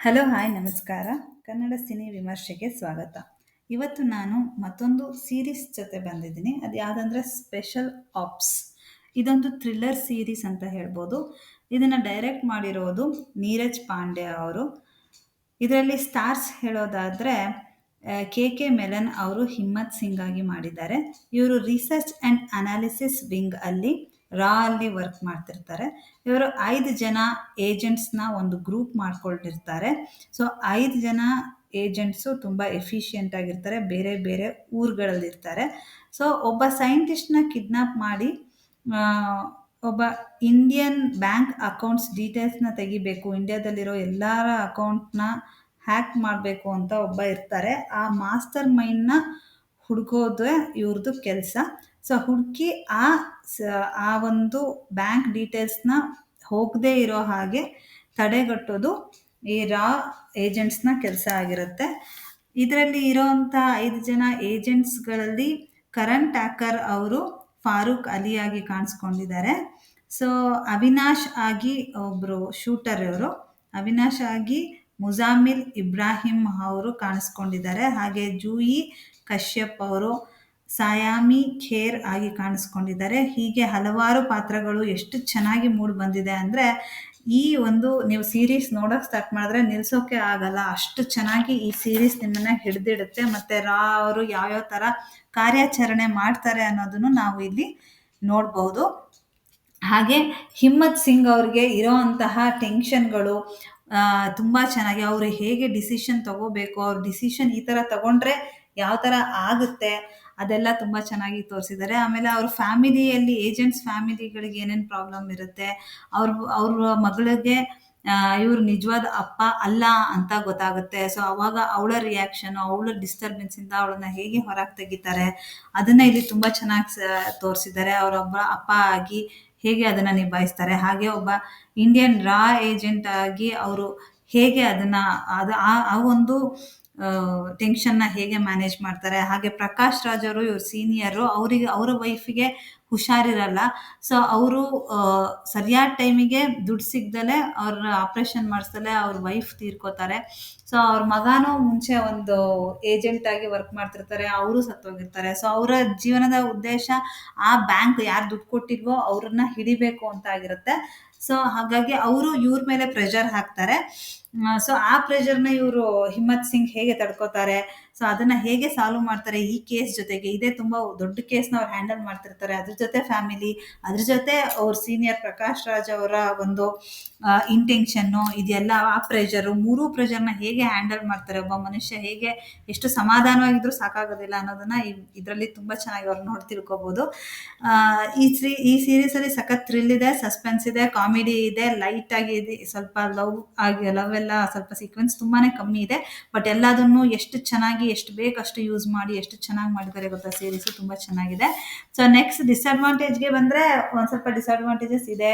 Hello hi ನಮಸ್ಕಾರ. Kannada cine ವಿಮರ್ಶೆಗೆ ಸ್ವಾಗತ. ಇವತ್ತು ನಾನು ಮತ್ತೊಂದು ಸೀರೀಸ್ ಜೊತೆ ಬಂದಿದ್ದೀನಿ. ಅದು ಯಾವುದಂದ್ರೆ ಸ್ಪೆಷಲ್ ಆಪ್ಸ್. ಇದೊಂದು ಥ್ರಿಲ್ಲರ್ ಸೀರೀಸ್ ಅಂತ ಹೇಳ್ಬೋದು. ಇದನ್ನು ಡೈರೆಕ್ಟ್ ಮಾಡಿರೋದು ನೀರಜ್ ಪಾಂಡೆ ಅವರು. ಇದರಲ್ಲಿ ಸ್ಟಾರ್ಸ್ ಹೇಳೋದಾದರೆ ಕೆ ಕೆ ಮೆನನ್ ಅವರು ಹಿಮ್ಮತ್ ಸಿಂಗ್ ಆಗಿ ಮಾಡಿದ್ದಾರೆ. ಇವರು ರಿಸರ್ಚ್ ಆ್ಯಂಡ್ ಅನಾಲಿಸಿಸ್ ವಿಂಗ್ ಅಲ್ಲಿ ರಾ ಅಲ್ಲಿ ವರ್ಕ್ ಮಾಡ್ತಿರ್ತಾರೆ. ಇವರು 5 ಜನ ಏಜೆಂಟ್ಸ್ನ ಒಂದು ಗ್ರೂಪ್ ಮಾಡ್ಕೊಂಡಿರ್ತಾರೆ. ಸೊ 5 ಜನ ಏಜೆಂಟ್ಸು ತುಂಬ ಎಫಿಷಿಯೆಂಟ್ ಆಗಿರ್ತಾರೆ, ಬೇರೆ ಬೇರೆ ಊರುಗಳಲ್ಲಿರ್ತಾರೆ. ಸೊ ಒಬ್ಬ ಸೈಂಟಿಸ್ಟ್ನ ಕಿಡ್ನಾಪ್ ಮಾಡಿ ಆ, ಒಬ್ಬ ಇಂಡಿಯನ್ ಬ್ಯಾಂಕ್ ಅಕೌಂಟ್ಸ್ ಡೀಟೇಲ್ಸ್ನ ತೆಗಿಬೇಕು, ಇಂಡಿಯಾದಲ್ಲಿರೋ ಎಲ್ಲರ ಅಕೌಂಟ್ನ ಹ್ಯಾಕ್ ಮಾಡಬೇಕು ಅಂತ ಒಬ್ಬ ಇರ್ತಾರೆ. ಆ ಮಾಸ್ಟರ್ ಮೈಂಡ್ನ ಹುಡುಕೋದೇ ಇವ್ರದ್ದು ಕೆಲಸ. ಸೊ ಹುಡುಕಿ ಆ ಒಂದು ಬ್ಯಾಂಕ್ ಡೀಟೇಲ್ಸ್ನ ಹೋಗದೇ ಇರೋ ಹಾಗೆ ತಡೆಗಟ್ಟೋದು ಈ ರಾ ಏಜೆಂಟ್ಸ್ನ ಕೆಲಸ ಆಗಿರುತ್ತೆ. ಇದರಲ್ಲಿ ಇರೋವಂಥ 5 ಜನ ಏಜೆಂಟ್ಸ್ಗಳಲ್ಲಿ ಕರಣ್ ಠಾಕರ್ ಅವರು ಫಾರೂಕ್ ಅಲಿಯಾಗಿ ಕಾಣಿಸ್ಕೊಂಡಿದ್ದಾರೆ. ಸೊ ಅವಿನಾಶ್ ಆಗಿ ಒಬ್ಬರು ಶೂಟರ್ ಇವರು. ಅವಿನಾಶ್ ಆಗಿ ಮುಜಾಮಿಲ್ ಇಬ್ರಾಹಿಂ ಅವರು ಕಾಣಿಸ್ಕೊಂಡಿದ್ದಾರೆ. ಹಾಗೆ ಜೂಯಿ ಕಶ್ಯಪ್ ಅವರು ಸಾಯಾಮಿ ಖೇರ್ ಆಗಿ ಕಾಣಿಸ್ಕೊಂಡಿದ್ದಾರೆ. ಹೀಗೆ ಹಲವಾರು ಪಾತ್ರಗಳು ಎಷ್ಟು ಚೆನ್ನಾಗಿ ಮೂಡಿ ಬಂದಿದೆ ಅಂದರೆ ಈ ಒಂದು ನೀವು ಸೀರೀಸ್ ನೋಡೋಕೆ ಸ್ಟಾರ್ಟ್ ಮಾಡಿದ್ರೆ ನಿಲ್ಸೋಕೆ ಆಗಲ್ಲ, ಅಷ್ಟು ಚೆನ್ನಾಗಿ ಈ ಸೀರೀಸ್ ನಿಮ್ಮನ್ನ ಹಿಡಿದಿಡುತ್ತೆ. ಮತ್ತು ರಾ ಅವರು ಯಾವ್ಯಾವ ಥರ ಕಾರ್ಯಾಚರಣೆ ಮಾಡ್ತಾರೆ ಅನ್ನೋದನ್ನು ನಾವು ಇಲ್ಲಿ ನೋಡ್ಬೋದು. ಹಾಗೆ ಹಿಮ್ಮತ್ ಸಿಂಗ್ ಅವ್ರಿಗೆ ಇರೋವಂತಹ ಟೆನ್ಷನ್ಗಳು ತುಂಬ ಚೆನ್ನಾಗಿ, ಅವರು ಹೇಗೆ ಡಿಸಿಷನ್ ತಗೋಬೇಕು, ಅವ್ರ ಡಿಸಿಷನ್ ಈ ಥರ ತಗೊಂಡ್ರೆ ಯಾವ ಥರ ಆಗುತ್ತೆ ಅದೆಲ್ಲ ತುಂಬ ಚೆನ್ನಾಗಿ ತೋರಿಸಿದ್ದಾರೆ. ಆಮೇಲೆ ಅವ್ರ ಫ್ಯಾಮಿಲಿಯಲ್ಲಿ ಏಜೆಂಟ್ಸ್ ಫ್ಯಾಮಿಲಿಗಳಿಗೆ ಏನೇನು ಪ್ರಾಬ್ಲಮ್ ಇರುತ್ತೆ, ಅವ್ರ ಮಗಳಿಗೆ ಇವ್ರು ನಿಜವಾದ ಅಪ್ಪ ಅಲ್ಲ ಅಂತ ಗೊತ್ತಾಗುತ್ತೆ. ಸೊ ಅವಾಗ ಅವಳ ರಿಯಾಕ್ಷನ್, ಅವಳ ಡಿಸ್ಟರ್ಬೆನ್ಸಿಂದ ಅವಳನ್ನ ಹೇಗೆ ಹೊರಗೆ ತೆಗಿತಾರೆ ಅದನ್ನು ಇಲ್ಲಿ ತುಂಬ ಚೆನ್ನಾಗಿ ತೋರಿಸಿದ್ದಾರೆ. ಅವರೊಬ್ಬ ಅಪ್ಪ ಆಗಿ ಹೇಗೆ ಅದನ್ನು ನಿಭಾಯಿಸ್ತಾರೆ, ಹಾಗೆ ಒಬ್ಬ ಇಂಡಿಯನ್ ರಾ ಏಜೆಂಟ್ ಆಗಿ ಅವರು ಹೇಗೆ ಅದನ್ನು ಆ ಒಂದು ಟೆನ್ಷನ್ನ ಹೇಗೆ ಮ್ಯಾನೇಜ್ ಮಾಡ್ತಾರೆ. ಹಾಗೆ ಪ್ರಕಾಶ್ ರಾಜ್ ಅವರು ಇವ್ರ ಸೀನಿಯರು, ಅವರ ವೈಫಿಗೆ ಹುಷಾರಿರಲ್ಲ. ಸೊ ಅವರು ಸರಿಯಾದ ಟೈಮಿಗೆ ದುಡ್ಡು ಸಿಗ್ದಲೆ ಅವ್ರ ಆಪ್ರೇಷನ್ ಮಾಡಿಸ್ದಲೆ ಅವ್ರ ವೈಫ್ ತೀರ್ಕೋತಾರೆ. ಸೊ ಅವ್ರ ಮಗನೂ ಮುಂಚೆ ಒಂದು ಏಜೆಂಟ್ ಆಗಿ ವರ್ಕ್ ಮಾಡ್ತಿರ್ತಾರೆ, ಅವರು ಸತ್ತೋಗಿರ್ತಾರೆ. ಸೊ ಅವರ ಜೀವನದ ಉದ್ದೇಶ ಆ ಬ್ಯಾಂಕ್ ಯಾರು ದುಡ್ಡು ಕೊಟ್ಟಿಲ್ವೋ ಅವ್ರನ್ನ ಹಿಡಿಬೇಕು ಅಂತ ಆಗಿರುತ್ತೆ. ಸೊ ಹಾಗಾಗಿ ಅವರು ಇವ್ರ ಮೇಲೆ ಪ್ರೆಷರ್ ಹಾಕ್ತಾರೆ. ಸೊ ಆ ಪ್ರೆಷರ್ನ ಇವರು ಹಿಮ್ಮತ್ ಸಿಂಗ್ ಹೇಗೆ ತಡ್ಕೋತಾರೆ, ಸೊ ಅದನ್ನ ಹೇಗೆ ಸಾಲ್ವ್ ಮಾಡ್ತಾರೆ ಈ ಕೇಸ್ ಜೊತೆಗೆ. ಇದೇ ತುಂಬ ದೊಡ್ಡ ಕೇಸ್ನ ಅವ್ರು ಹ್ಯಾಂಡಲ್ ಮಾಡ್ತಿರ್ತಾರೆ, ಅದ್ರ ಜೊತೆ ಫ್ಯಾಮಿಲಿ, ಅದ್ರ ಜೊತೆ ಅವ್ರ ಸೀನಿಯರ್ ಪ್ರಕಾಶ್ ರಾಜ್ ಅವರ ಒಂದು ಇಂಟೆನ್ಷನ್ನು ಇದೆಲ್ಲ, ಆ ಪ್ರೆಷರು, ಮೂರೂ ಪ್ರೆಷರ್ನ ಹೇಗೆ ಹ್ಯಾಂಡಲ್ ಮಾಡ್ತಾರೆ, ಒಬ್ಬ ಮನುಷ್ಯ ಹೇಗೆ ಎಷ್ಟು ಸಮಾಧಾನವಾಗಿದ್ರೂ ಸಾಕಾಗೋದಿಲ್ಲ ಅನ್ನೋದನ್ನ ಇದರಲ್ಲಿ ತುಂಬ ಚೆನ್ನಾಗಿ ಅವ್ರು ನೋಡಿ ತಿಳ್ಕೊಬೋದು. ಈ ಸೀರೀಸಲ್ಲಿ ಸಖತ್ ಥ್ರಿಲ್ ಇದೆ, ಸಸ್ಪೆನ್ಸ್ ಇದೆ, ಕಾಮಿಡಿ ಇದೆ, ಲೈಟ್ ಆಗಿ ಇದೆ, ಸ್ವಲ್ಪ ಲವ್ ಎಲ್ಲ ಸ್ವಲ್ಪ ಸೀಕ್ವೆನ್ಸ್ ತುಂಬಾನೇ ಕಮ್ಮಿ ಇದೆ. ಬಟ್ ಎಲ್ಲದನ್ನು ಎಷ್ಟು ಚೆನ್ನಾಗಿ ಎಷ್ಟು ಬೇಕಷ್ಟು ಯೂಸ್ ಮಾಡಿ ಎಷ್ಟು ಚೆನ್ನಾಗಿ ಮಾಡಿದ್ದಾರೆ ಗೊತ್ತಾ, ಸೀರೀಸು ತುಂಬ ಚೆನ್ನಾಗಿದೆ. ಸೊ ನೆಕ್ಸ್ಟ್ ಡಿಸ್ಅಡ್ವಾಂಟೇಜ್ಗೆ ಬಂದರೆ ಒಂದು ಸ್ವಲ್ಪ ಡಿಸ್ಅಡ್ವಾಂಟೇಜಸ್ ಇದೆ.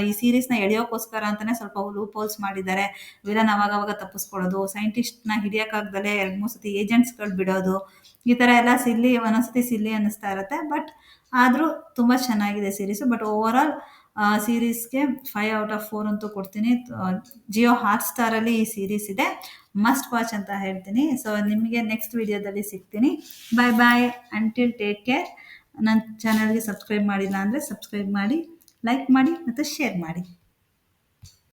ಈ ಸೀರೀಸ್ನ ಎಳೆಯೋಕ್ಕೋಸ್ಕರ ಅಂತಾನೆ ಸ್ವಲ್ಪ ಲೂಪ್ ಹೋಲ್ಸ್ ಮಾಡಿದ್ದಾರೆ. ವಿಲನ್ ಅವಾಗವಾಗ ತಪ್ಪಿಸ್ಕೊಳ್ಳೋದು, ಸೈಂಟಿಸ್ಟ್ನ ಹಿಡಿಯೋಕ್ಕಾಗ್ದಲೇ 2-3 ಸತಿ ಏಜೆಂಟ್ಸ್ಗಳು ಬಿಡೋದು, ಈ ಥರ ಎಲ್ಲ ಒಂದೊಂದ್ಸತಿ ಸಿಲ್ಲಿ ಅನ್ನಿಸ್ತಾ ಇರುತ್ತೆ. ಬಟ್ ಆದರೂ ತುಂಬ ಚೆನ್ನಾಗಿದೆ ಸೀರೀಸು. ಬಟ್ ಓವರ್ ಆಲ್ ಸೀರೀಸ್ಗೆ 5/4 ಅಂತೂ ಕೊಡ್ತೀನಿ. ಜಿಯೋ ಹಾಟ್ಸ್ಟಾರಲ್ಲಿ ಈ ಸೀರೀಸ್ ಇದೆ, ಮಸ್ಟ್ ವಾಚ್ ಅಂತ ಹೇಳ್ತೀನಿ. ಸೊ ನಿಮಗೆ ನೆಕ್ಸ್ಟ್ ವಿಡಿಯೋದಲ್ಲಿ ಸಿಗ್ತೀನಿ. ಬಾಯ್ ಬಾಯ್, ಅಂಟಿಲ್ ಟೇಕ್ ಕೇರ್. ನನ್ನ ಚಾನಲ್ಗೆ ಸಬ್ಸ್ಕ್ರೈಬ್ ಮಾಡಿಲ್ಲ ಅಂದರೆ ಸಬ್ಸ್ಕ್ರೈಬ್ ಮಾಡಿ, ಲೈಕ್ ಮಾಡಿ ಮತ್ತು ಶೇರ್ ಮಾಡಿ.